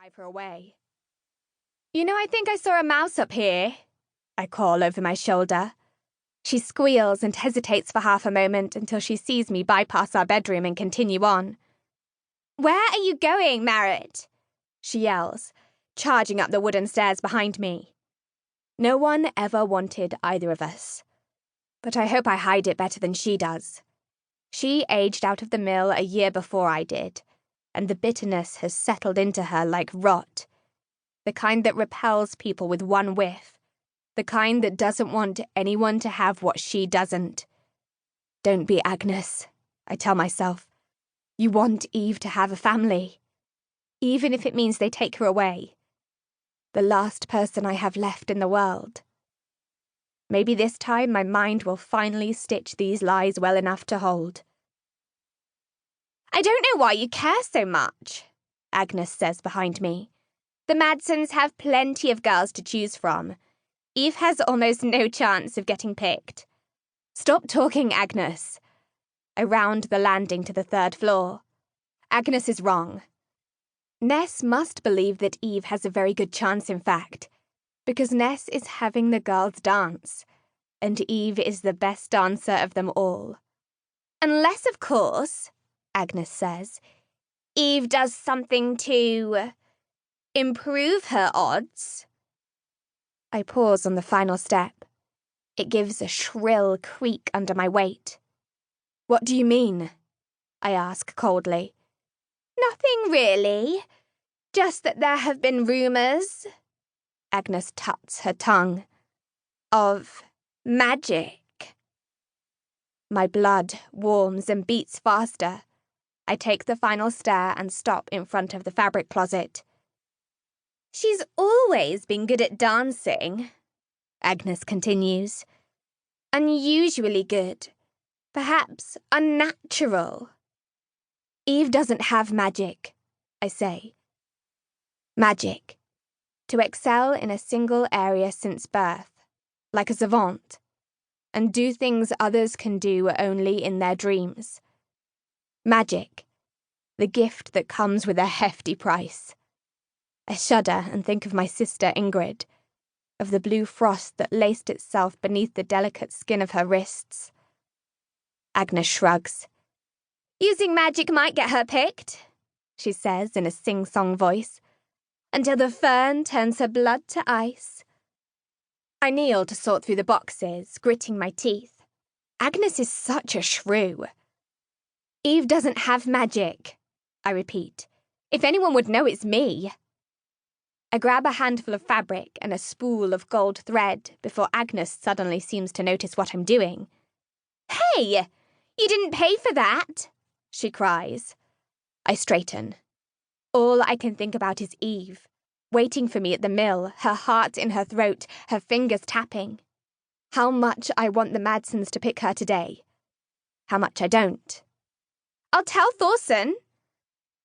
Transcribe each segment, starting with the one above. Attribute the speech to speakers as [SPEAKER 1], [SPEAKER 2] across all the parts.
[SPEAKER 1] drive her away. "You know, I think I saw a mouse up here," I call over my shoulder. She squeals and hesitates for half a moment until she sees me bypass our bedroom and continue on. "Where are you going, Marit?" she yells, charging up the wooden stairs behind me. No one ever wanted either of us. But I hope I hide it better than she does. She aged out of the mill a year before I did, and the bitterness has settled into her like rot. The kind that repels people with one whiff. The kind that doesn't want anyone to have what she doesn't. Don't be Agnes, I tell myself. You want Eve to have a family, even if it means they take her away. The last person I have left in the world. Maybe this time my mind will finally stitch these lies well enough to hold. "I don't know why you care so much," Agnes says behind me. "The Madsons have plenty of girls to choose from. Eve has almost no chance of getting picked." "Stop talking, Agnes." I round the landing to the 3rd floor. Agnes is wrong. Ness must believe that Eve has a very good chance, in fact, because Ness is having the girls dance, and Eve is the best dancer of them all. "Unless, of course," Agnes says, "Eve does something to improve her odds." I pause on the final step. It gives a shrill creak under my weight. "What do you mean?" I ask coldly. "Nothing really. Just that there have been rumours," Agnes tuts her tongue, "of magic." My blood warms and beats faster. I take the final stair and stop in front of the fabric closet. "She's always been good at dancing," Agnes continues. "Unusually good. Perhaps unnatural." "Eve doesn't have magic," I say. Magic. To excel in a single area since birth, like a savant, and do things others can do only in their dreams. Magic. The gift that comes with a hefty price. I shudder and think of my sister Ingrid, of the blue frost that laced itself beneath the delicate skin of her wrists. Agnes shrugs. "Using magic might get her picked," she says in a sing-song voice, "until the Firn turns her blood to ice." I kneel to sort through the boxes, gritting my teeth. Agnes is such a shrew. "Eve doesn't have magic," I repeat. "If anyone would know, it's me." I grab a handful of fabric and a spool of gold thread before Agnes suddenly seems to notice what I'm doing. "Hey! You didn't pay for that!" she cries. I straighten. All I can think about is Eve, waiting for me at the mill, her heart in her throat, her fingers tapping. How much I want the Madsons to pick her today. How much I don't. "I'll tell Thorson."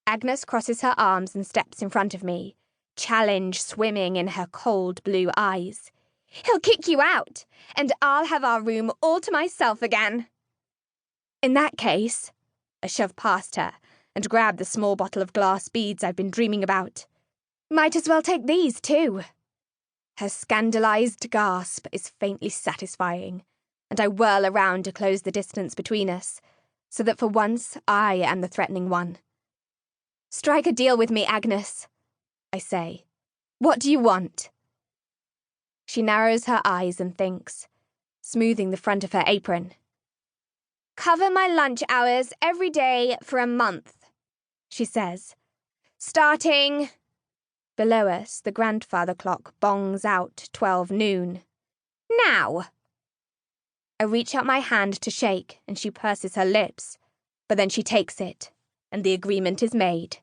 [SPEAKER 1] Agnes crosses her arms and steps in front of me, challenge swimming in her cold blue eyes. "He'll kick you out, and I'll have our room all to myself again." In that case, I shove past her and grab the small bottle of glass beads I've been dreaming about. "Might as well take these, too." Her scandalized gasp is faintly satisfying, and I whirl around to close the distance between us, so that for once I am the threatening one. "Strike a deal with me, Agnes," I say. "What do you want?" She narrows her eyes and thinks, smoothing the front of her apron. "Cover my lunch hours every day for a month," she says. "Starting..." Below us, the grandfather clock bongs out 12 noon. "Now!" I reach out my hand to shake, and she purses her lips, but then she takes it, and the agreement is made.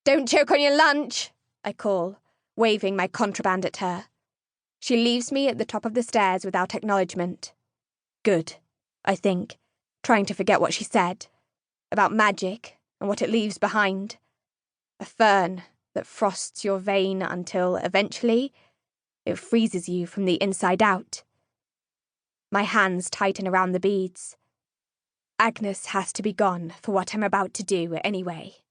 [SPEAKER 1] "Don't choke on your lunch," I call, waving my contraband at her. She leaves me at the top of the stairs without acknowledgement. Good, I think, trying to forget what she said, about magic and what it leaves behind. A Firn that frosts your vein until, eventually, it freezes you from the inside out. My hands tighten around the beads. Agnes has to be gone for what I'm about to do anyway.